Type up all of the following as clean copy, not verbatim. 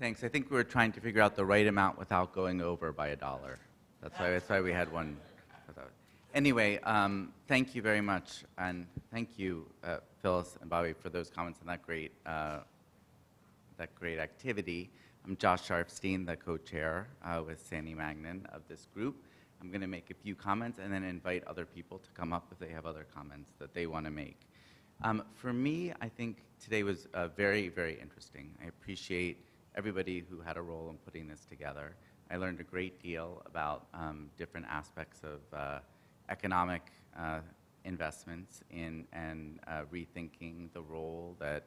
Thanks. I think we were trying to figure out the right amount without going over by $1. That's why we had one. Anyway, thank you very much, and thank you, Phyllis and Bobby, for those comments and that great activity. I'm Josh Sharfstein, the co-chair with Sandy Magnan of this group. I'm going to make a few comments and then invite other people to come up if they have other comments that they want to make. For me, I think today was very, very interesting. I appreciate everybody who had a role in putting this together. I learned a great deal about different aspects of economic investments in and rethinking the role that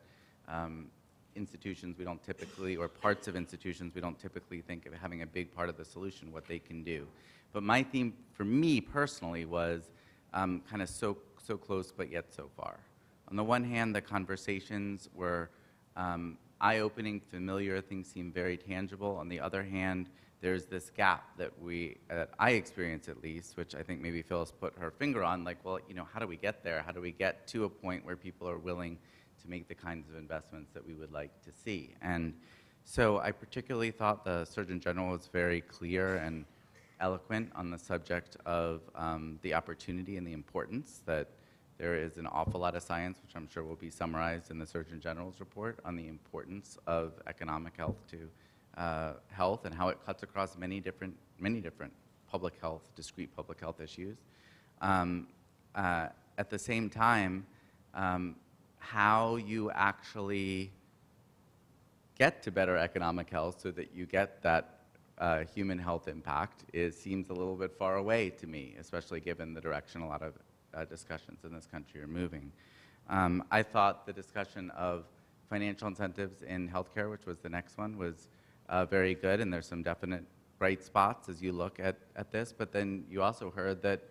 institutions we don't typically, or parts of institutions we don't typically think of having a big part of the solution, what they can do. But my theme for me personally was kind of so close but yet so far. On the one hand, the conversations were eye-opening, familiar, things seem very tangible. On the other hand, there's this gap that I experience at least, which I think maybe Phyllis put her finger on, like, well, you know, how do we get there? How do we get to a point where people are willing to make the kinds of investments that we would like to see? And so I particularly thought the Surgeon General was very clear and eloquent on the subject of the opportunity and the importance that there is an awful lot of science, which I'm sure will be summarized in the Surgeon General's report, on the importance of economic health to health and how it cuts across many different public health, discrete public health issues. At the same time, how you actually get to better economic health so that you get that human health impact seems a little bit far away to me, especially given the direction a lot of discussions in this country are moving. I thought the discussion of financial incentives in healthcare, which was the next one, was very good, and there's some definite bright spots as you look at this, but then you also heard that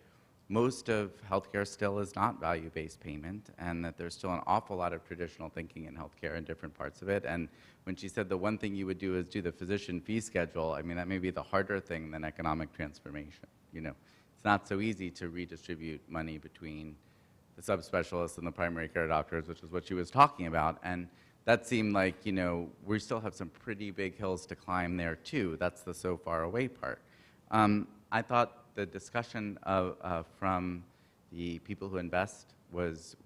most of healthcare still is not value-based payment, and that there's still an awful lot of traditional thinking in healthcare in different parts of it. And when she said the one thing you would do is do the physician fee schedule, I mean, that may be the harder thing than economic transformation. You know, it's not so easy to redistribute money between the subspecialists and the primary care doctors, which is what she was talking about. And that seemed like, you know, we still have some pretty big hills to climb there too. That's the so far away part. I thought the discussion from the people who invest was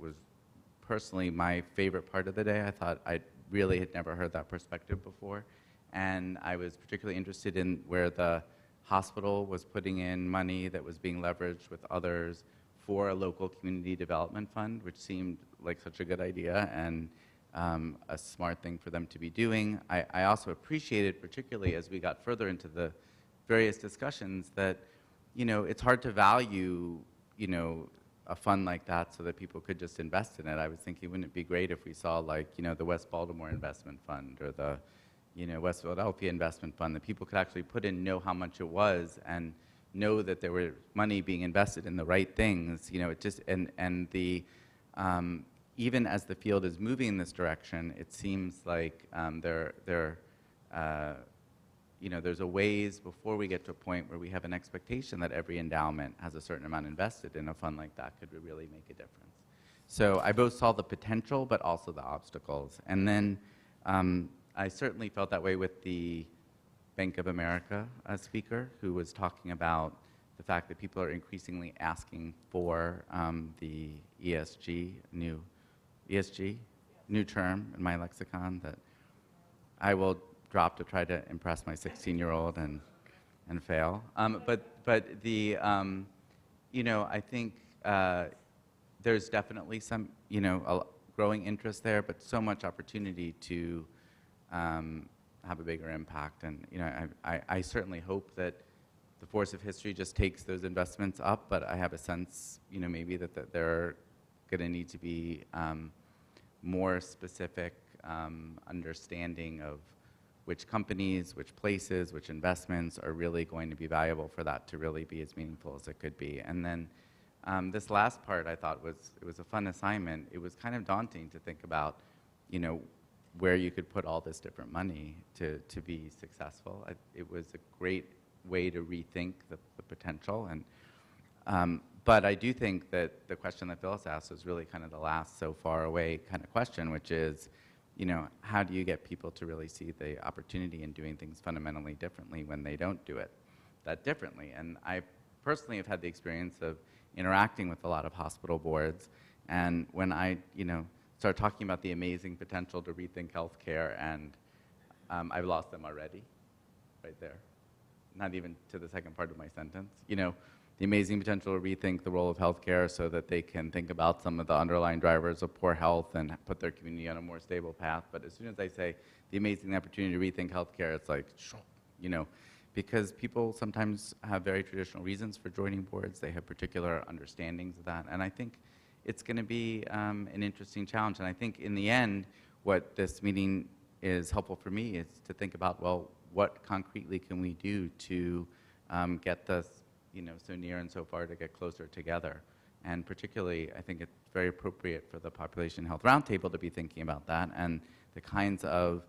personally my favorite part of the day. I thought I really had never heard that perspective before. And I was particularly interested in where the hospital was putting in money that was being leveraged with others for a local community development fund, which seemed like such a good idea and a smart thing for them to be doing. I also appreciated, particularly as we got further into the various discussions, that, you know, it's hard to value, you know, a fund like that so that people could just invest in it. I was thinking, wouldn't it be great if we saw, like, you know, the West Baltimore Investment Fund or the, you know, West Philadelphia Investment Fund, that people could actually put in, know how much it was, and know that there were money being invested in the right things. You know, it just, and the, even as the field is moving in this direction, it seems like you know, there's a ways before we get to a point where we have an expectation that every endowment has a certain amount invested in a fund like that could really make a difference. So I both saw the potential, but also the obstacles. And then I certainly felt that way with the Bank of America speaker, who was talking about the fact that people are increasingly asking for the ESG, new term in my lexicon that I will drop to try to impress my 16-year-old and fail. But the, you know, I think there's definitely some, you know, a growing interest there, but so much opportunity to have a bigger impact. And, you know, I certainly hope that the force of history just takes those investments up, but I have a sense, you know, maybe that they're going to need to be more specific understanding of which companies, which places, which investments are really going to be valuable for that to really be as meaningful as it could be. And then this last part I thought it was a fun assignment. It was kind of daunting to think about, you know, where you could put all this different money to be successful. It was a great way to rethink the potential. And but I do think that the question that Phyllis asked was really kind of the last so far away kind of question, which is, you know, how do you get people to really see the opportunity in doing things fundamentally differently when they don't do it that differently? And I personally have had the experience of interacting with a lot of hospital boards, and when I, you know, start talking about the amazing potential to rethink healthcare, and I've lost them already, right there. Not even to the second part of my sentence. You know, the amazing potential to rethink the role of healthcare so that they can think about some of the underlying drivers of poor health and put their community on a more stable path. But as soon as I say the amazing opportunity to rethink healthcare, it's like, you know, because people sometimes have very traditional reasons for joining boards. They have particular understandings of that. And I think it's going to be an interesting challenge. And I think in the end, what this meeting is helpful for me is to think about, well, what concretely can we do to get this, you know, so near and so far to get closer together? And particularly, I think it's very appropriate for the Population Health Roundtable to be thinking about that and the kinds of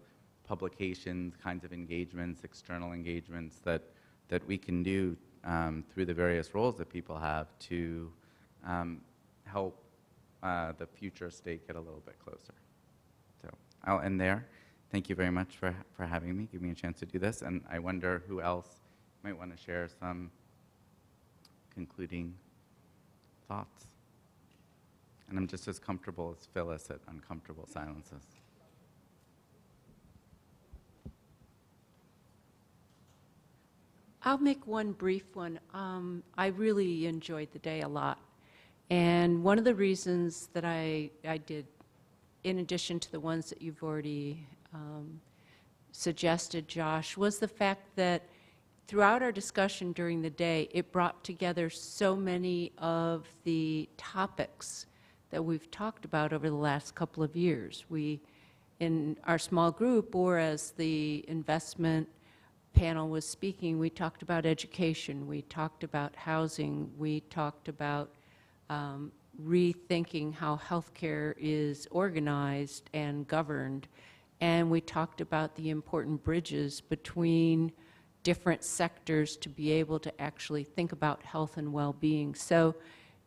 publications, kinds of engagements, external engagements that we can do through the various roles that people have to help the future state get a little bit closer. So I'll end there. Thank you very much for having me, give me a chance to do this, and I wonder who else might want to share some concluding thoughts. And I'm just as comfortable as Phyllis at uncomfortable silences. I'll make one brief one. I really enjoyed the day a lot. And one of the reasons that I did, in addition to the ones that you've already suggested, Josh, was the fact that throughout our discussion during the day, it brought together so many of the topics that we've talked about over the last couple of years. We, in our small group, or as the investment panel was speaking, we talked about education, we talked about housing, we talked about rethinking how healthcare is organized and governed, and we talked about the important bridges between different sectors to be able to actually think about health and well-being. So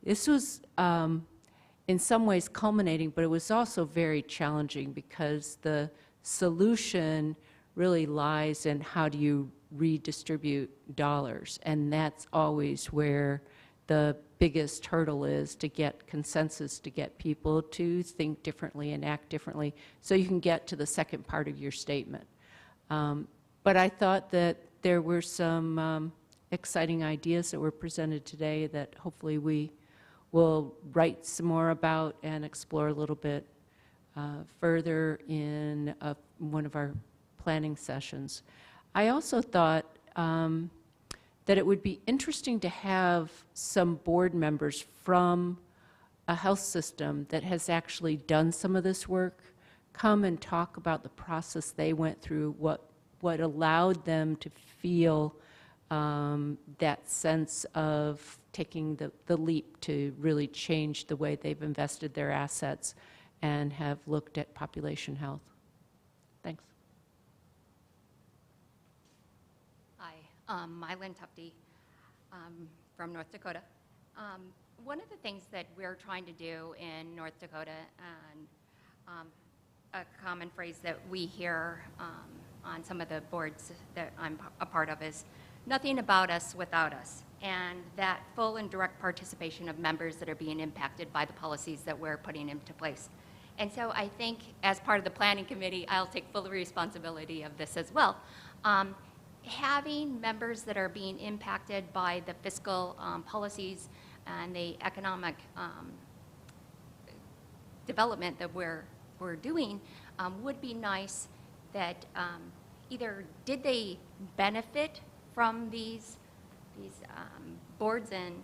this was in some ways culminating, but it was also very challenging because the solution really lies in how do you redistribute dollars, and that's always where the biggest hurdle is, to get consensus, to get people to think differently and act differently so you can get to the second part of your statement. But I thought that there were some exciting ideas that were presented today that hopefully we will write some more about and explore a little bit further in one of our planning sessions. I also thought that it would be interesting to have some board members from a health system that has actually done some of this work come and talk about the process they went through, what allowed them to feel that sense of taking the leap to really change the way they've invested their assets and have looked at population health. Thanks. Hi, Mylan Tufte from North Dakota. One of the things that we're trying to do in North Dakota, and a common phrase that we hear on some of the boards that I'm a part of, is nothing about us without us, and that full and direct participation of members that are being impacted by the policies that we're putting into place. And so I think as part of the planning committee, I'll take full responsibility of this as well. Having members that are being impacted by the fiscal policies and the economic development that we're doing would be nice. That either did they benefit from these boards and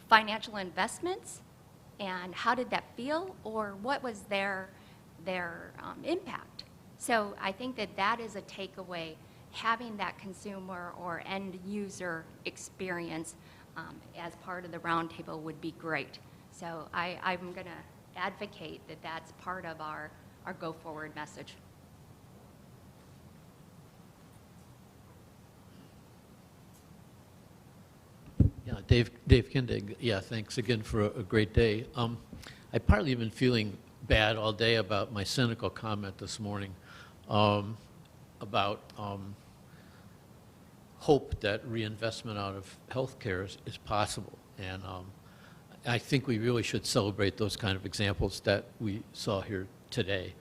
financial investments, and how did that feel, or what was their impact? So I think that is a takeaway. Having that consumer or end user experience as part of the roundtable would be great. So I'm going to advocate that that's part of our go forward message. Yeah, Dave Kindig. Yeah, thanks again for a great day. I've partly been feeling bad all day about my cynical comment this morning about hope that reinvestment out of healthcare is possible. And I think we really should celebrate those kind of examples that we saw here today.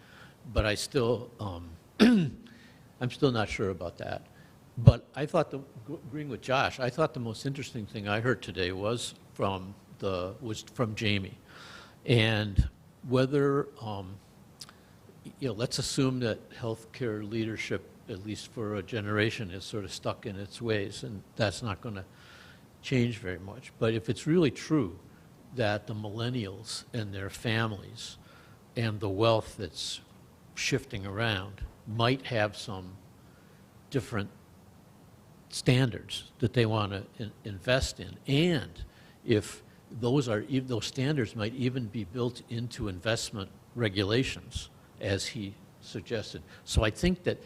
But I still, I'm still not sure about that. But I thought, agreeing with Josh, I thought the most interesting thing I heard today was from Jamie, and whether let's assume that healthcare leadership, at least for a generation, is sort of stuck in its ways, and that's not going to change very much. But if it's really true that the millennials and their families and the wealth that's shifting around might have some different standards that they want to invest in, and if those standards might even be built into investment regulations, as he suggested. So I think that,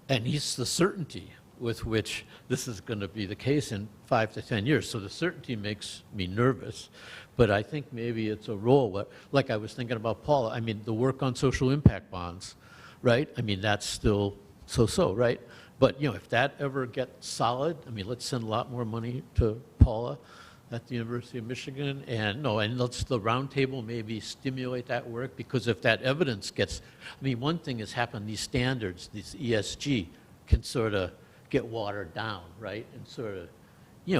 and it's the certainty with which this is going to be the case in 5 to 10 years. So the certainty makes me nervous, but I think maybe it's a role, like I was thinking about Paula, I mean, the work on social impact bonds, right? I mean, that's still so-so, right? But, if that ever gets solid, I mean, let's send a lot more money to Paula at the University of Michigan, and let's the roundtable maybe stimulate that work, because if that evidence gets, I mean, one thing has happened, these standards, these ESG, can sort of get watered down, right? And sort of,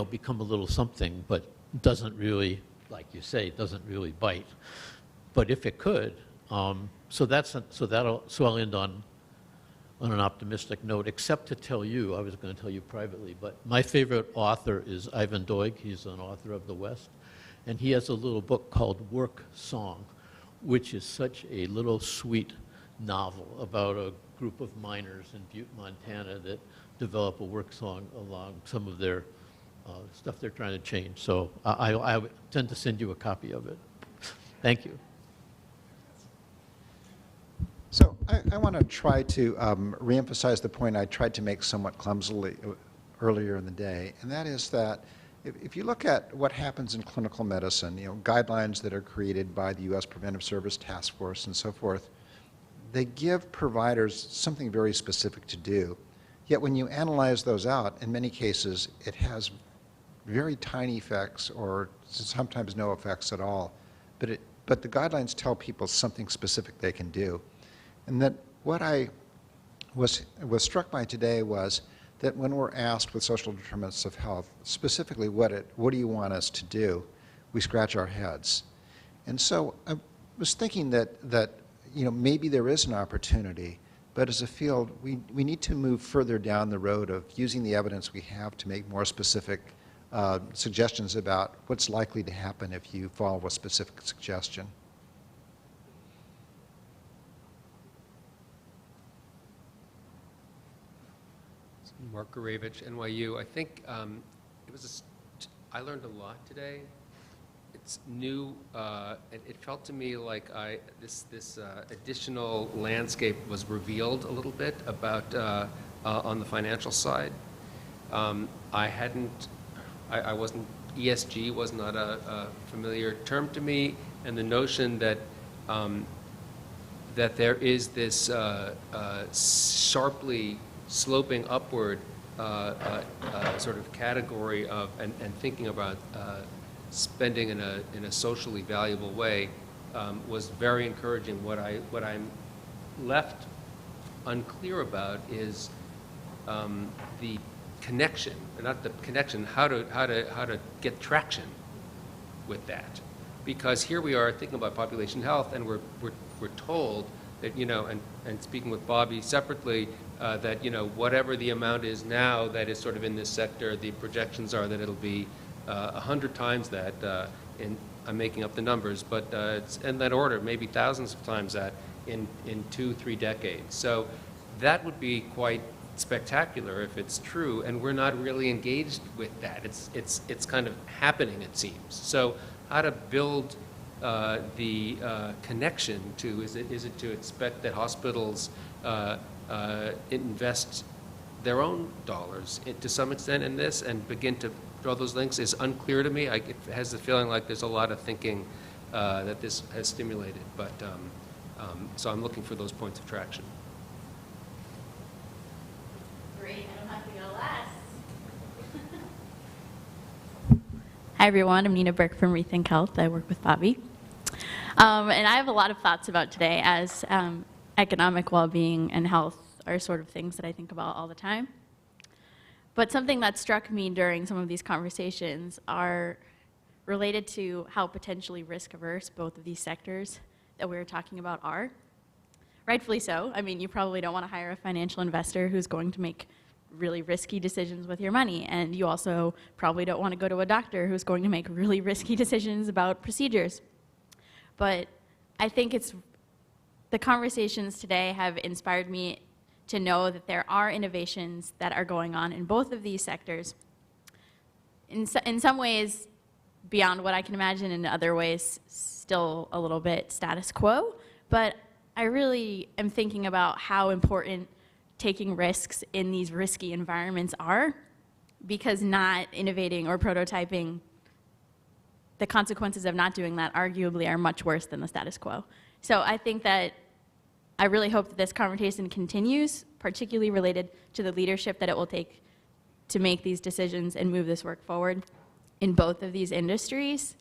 become a little something, but doesn't really, like you say, doesn't really bite. But if it could, so I'll end on an optimistic note, except to tell you, I was going to tell you privately, but my favorite author is Ivan Doig. He's an author of the West, and he has a little book called Work Song, which is such a little sweet novel about a group of miners in Butte, Montana that develop a work song along some of their stuff they're trying to change. So I tend to send you a copy of it. Thank you. So I want to try to reemphasize the point I tried to make somewhat clumsily earlier in the day, and that is that if you look at what happens in clinical medicine, guidelines that are created by the U.S. Preventive Service Task Force and so forth, they give providers something very specific to do. Yet when you analyze those out, in many cases, it has very tiny effects or sometimes no effects at all. But the guidelines tell people something specific they can do. And that what I was struck by today was that when we're asked with social determinants of health, specifically what do you want us to do, we scratch our heads. And so I was thinking that maybe there is an opportunity, but as a field, we need to move further down the road of using the evidence we have to make more specific suggestions about what's likely to happen if you follow a specific suggestion. Mark Gurevich, NYU. I think I learned a lot today. It's new. It felt to me like this additional landscape was revealed a little bit about on the financial side. ESG was not a familiar term to me, and the notion that that there is this sharply sloping upward sort of category of and thinking about spending in a socially valuable way was very encouraging. What I'm left unclear about is the connection, or not the connection, how to get traction with that, because here we are thinking about population health, and we're told that and speaking with Bobby separately. That whatever the amount is now that is sort of in this sector, the projections are that it'll be 100 times that. I'm making up the numbers, but it's in that order, maybe thousands of times that in 2-3 decades. So that would be quite spectacular if it's true, and we're not really engaged with that. It's kind of happening, it seems. So how to build the connection to is it to expect that hospitals invest their own dollars to some extent in this and begin to draw those links is unclear to me. It has the feeling like there's a lot of thinking that this has stimulated, but so I'm looking for those points of traction. Great, I don't have to go last. Hi everyone, I'm Nina Burke from Rethink Health. I work with Bobby. And I have a lot of thoughts about today, as economic well-being and health are sort of things that I think about all the time. But something that struck me during some of these conversations are related to how potentially risk-averse both of these sectors that we were talking about are. Rightfully so. I mean, you probably don't want to hire a financial investor who's going to make really risky decisions with your money, and you also probably don't want to go to a doctor who's going to make really risky decisions about procedures. But I think the conversations today have inspired me to know that there are innovations that are going on in both of these sectors. In some ways, beyond what I can imagine, in other ways, still a little bit status quo. But I really am thinking about how important taking risks in these risky environments are, because not innovating or prototyping, the consequences of not doing that arguably are much worse than the status quo. So I think that I really hope that this conversation continues, particularly related to the leadership that it will take to make these decisions and move this work forward in both of these industries,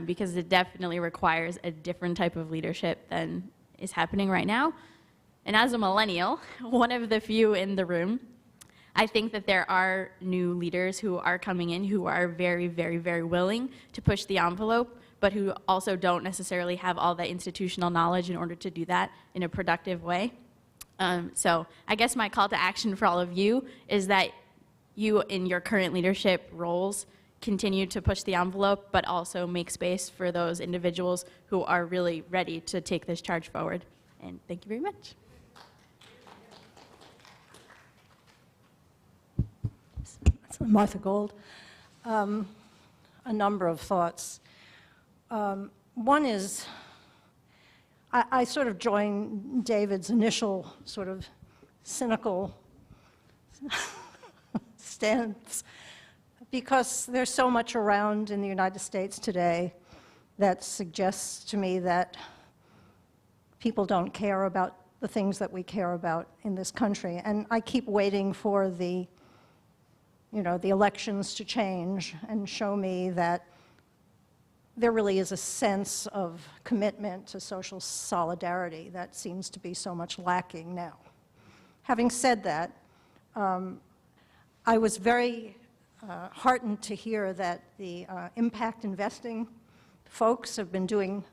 because it definitely requires a different type of leadership than is happening right now. And as a millennial, one of the few in the room, I think that there are new leaders who are coming in who are very, very, very willing to push the envelope, but who also don't necessarily have all the institutional knowledge in order to do that in a productive way. So I guess my call to action for all of you is that you, in your current leadership roles, continue to push the envelope, but also make space for those individuals who are really ready to take this charge forward. And thank you very much. Martha Gold. A number of thoughts. One is, I sort of join David's initial sort of cynical stance, because there's so much around in the United States today that suggests to me that people don't care about the things that we care about in this country. And I keep waiting for the elections to change and show me that there really is a sense of commitment to social solidarity that seems to be so much lacking now. Having said that, I was very heartened to hear that the impact investing folks have been doing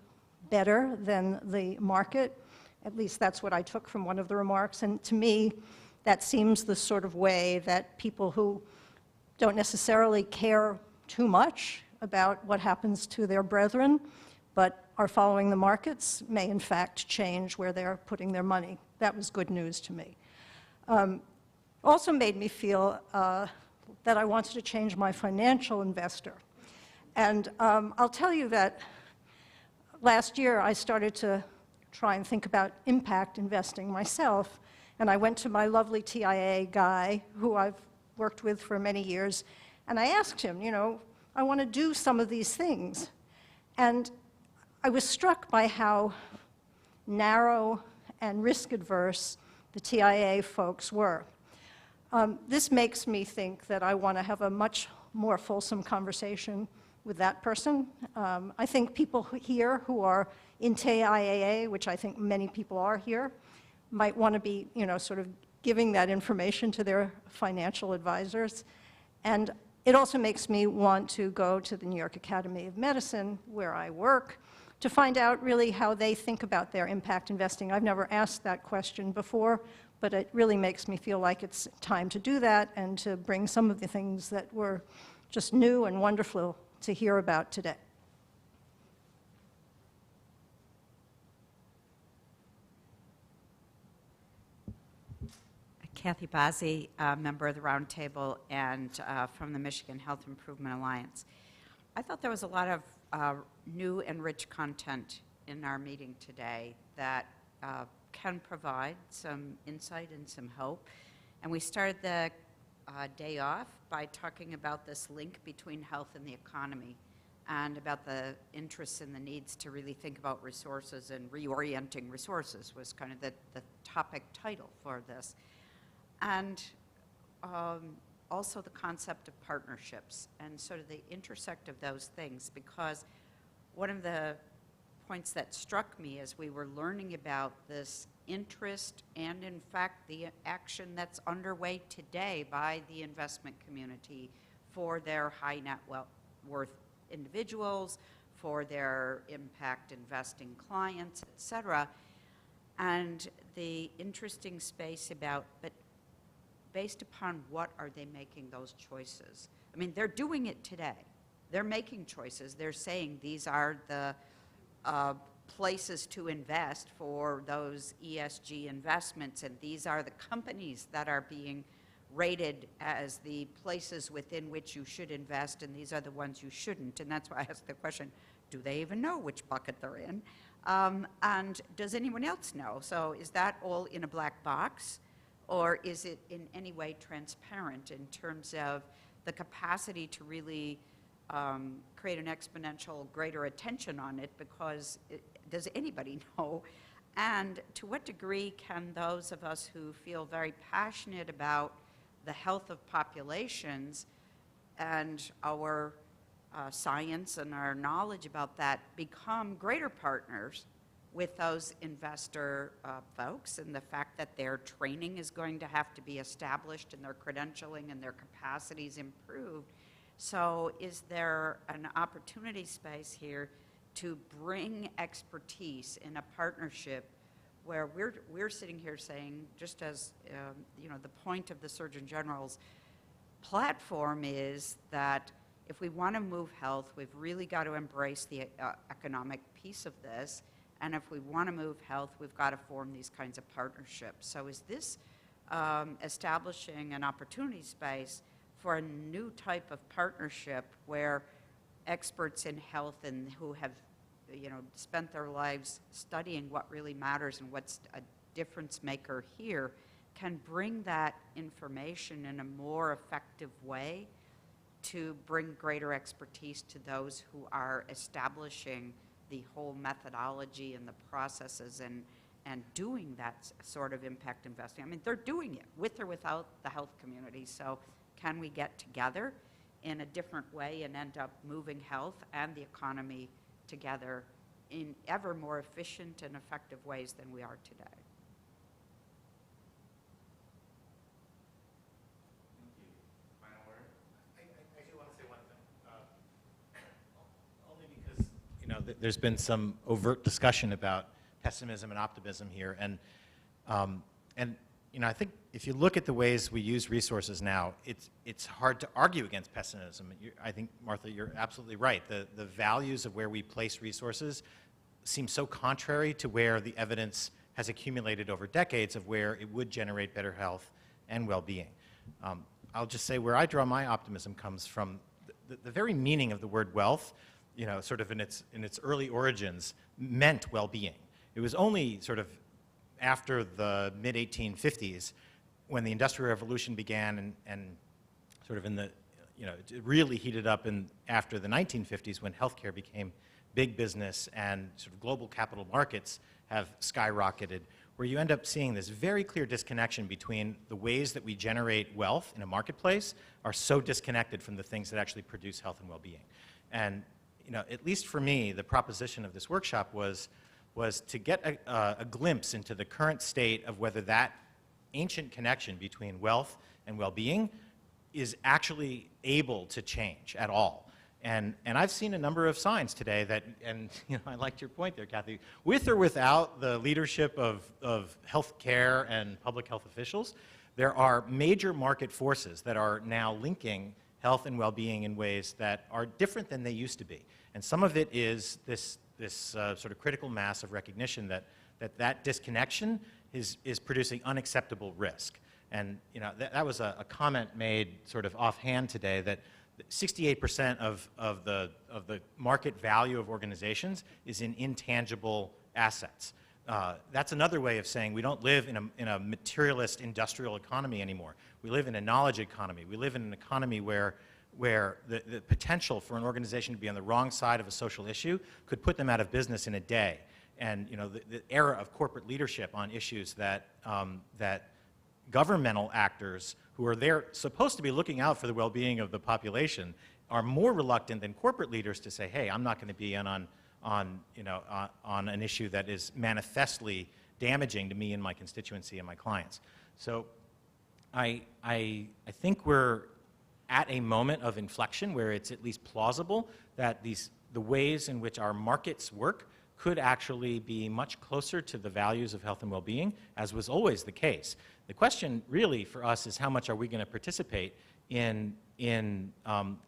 better than the market. At least that's what I took from one of the remarks. And to me, that seems the sort of way that people who don't necessarily care too much about what happens to their brethren, but are following the markets, may in fact change where they're putting their money. That was good news to me. Also made me feel that I wanted to change my financial investor. And I'll tell you that last year I started to try and think about impact investing myself, and I went to my lovely TIA guy, who I've worked with for many years, and I asked him, I want to do some of these things. And I was struck by how narrow and risk-averse the TIA folks were. This makes me think that I want to have a much more fulsome conversation with that person. I think people here who are in TIAA, which I think many people are here, might want to be, sort of giving that information to their financial advisors. And it also makes me want to go to the New York Academy of Medicine, where I work, to find out really how they think about their impact investing. I've never asked that question before, but it really makes me feel like it's time to do that and to bring some of the things that were just new and wonderful to hear about today. Kathy Bazzi, member of the Roundtable and from the Michigan Health Improvement Alliance. I thought there was a lot of new and rich content in our meeting today that can provide some insight and some hope. And we started the day off by talking about this link between health and the economy, and about the interests and the needs to really think about resources, and reorienting resources was kind of the topic title for this. And also the concept of partnerships and sort of the intersect of those things, because one of the points that struck me as we were learning about this interest and, in fact, the action that's underway today by the investment community for their high net worth individuals, for their impact investing clients, et cetera, and the interesting space about, but based upon what are they making those choices? I mean, they're doing it today. They're making choices. They're saying these are the places to invest for those ESG investments, and these are the companies that are being rated as the places within which you should invest, and these are the ones you shouldn't. And that's why I asked the question, do they even know which bucket they're in? And does anyone else know? So is that all in a black box, or is it in any way transparent in terms of the capacity to really create an exponential greater attention on it? Because does anybody know? And to what degree can those of us who feel very passionate about the health of populations and our science and our knowledge about that become greater partners with those investor folks, and the fact that their training is going to have to be established and their credentialing and their capacities improved? So is there an opportunity space here to bring expertise in a partnership where we're sitting here saying, just as you know, the point of the Surgeon General's platform is that if we want to move health, we've really got to embrace the economic piece of this, and if we want to move health, we've got to form these kinds of partnerships. So is this establishing an opportunity space for a new type of partnership where experts in health and who have, you know, spent their lives studying what really matters and what's a difference maker here can bring that information in a more effective way to bring greater expertise to those who are establishing the whole methodology and the processes and doing that sort of impact investing? I mean, they're doing it with or without the health community. So can we get together in a different way and end up moving health and the economy together in ever more efficient and effective ways than we are today? I do want to say one thing, only because, you know, there's been some overt discussion about pessimism and optimism here, and you know, I think if you look at the ways we use resources now, it's hard to argue against pessimism. I think, Martha, you're absolutely right. The values of where we place resources seem so contrary to where the evidence has accumulated over decades of where it would generate better health and well-being. I'll just say where I draw my optimism comes from the very meaning of the word wealth, you know, sort of in its early origins, meant well-being. It was only sort of after the mid-1850s when the Industrial Revolution began and sort of in the, you know, it really heated up after the 1950s when healthcare became big business and sort of global capital markets have skyrocketed, where you end up seeing this very clear disconnection between the ways that we generate wealth in a marketplace are so disconnected from the things that actually produce health and well-being. And, you know, at least for me, the proposition of this workshop was to get a glimpse into the current state of whether that ancient connection between wealth and well-being is actually able to change at all. And I've seen a number of signs today that, and you know, I liked your point there, Kathy, with or without the leadership of health care and public health officials, there are major market forces that are now linking health and well-being in ways that are different than they used to be. And some of it is this sort of critical mass of recognition that disconnection is producing unacceptable risk. And you know, that was a comment made sort of offhand today that 68% of the market value of organizations is in intangible assets. That's another way of saying we don't live in a materialist industrial economy anymore. We live in a knowledge economy. We live in an economy where the potential for an organization to be on the wrong side of a social issue could put them out of business in a day. And the era of corporate leadership on issues that governmental actors who are there supposed to be looking out for the well-being of the population are more reluctant than corporate leaders to say, hey, I'm not going to be in on an issue that is manifestly damaging to me and my constituency and my clients. So I think we're at a moment of inflection where it's at least plausible that the ways in which our markets work could actually be much closer to the values of health and well-being, as was always the case. The question really for us is how much are we going to participate in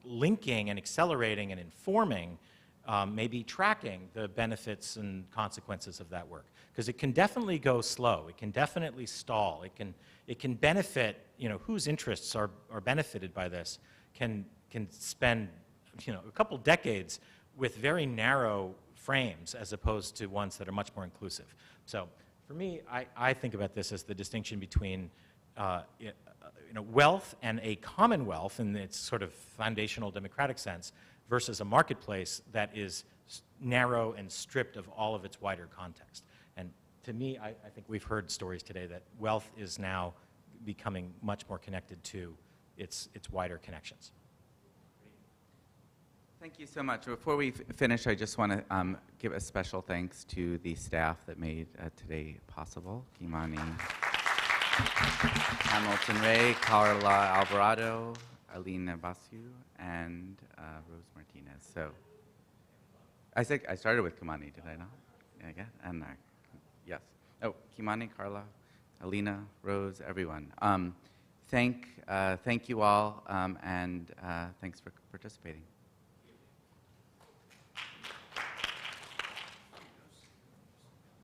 linking and accelerating and informing, maybe tracking the benefits and consequences of that work. Because it can definitely go slow. It can definitely stall. It can benefit, whose interests are benefited by this can spend, a couple decades with very narrow frames as opposed to ones that are much more inclusive. So for me, I think about this as the distinction between wealth and a commonwealth in its sort of foundational democratic sense versus a marketplace that is narrow and stripped of all of its wider context. And to me, I think we've heard stories today that wealth is now becoming much more connected to its wider connections. Thank you so much. Before we finish, I just want to give a special thanks to the staff that made today possible. Kimani Hamilton Ray, Carla Alvarado, Alina Basu, and Rose Martinez. So I started with Kimani, did I not? Yeah, and yes. Oh, Kimani, Carla, Alina, Rose, everyone. Thank you all, and thanks for participating.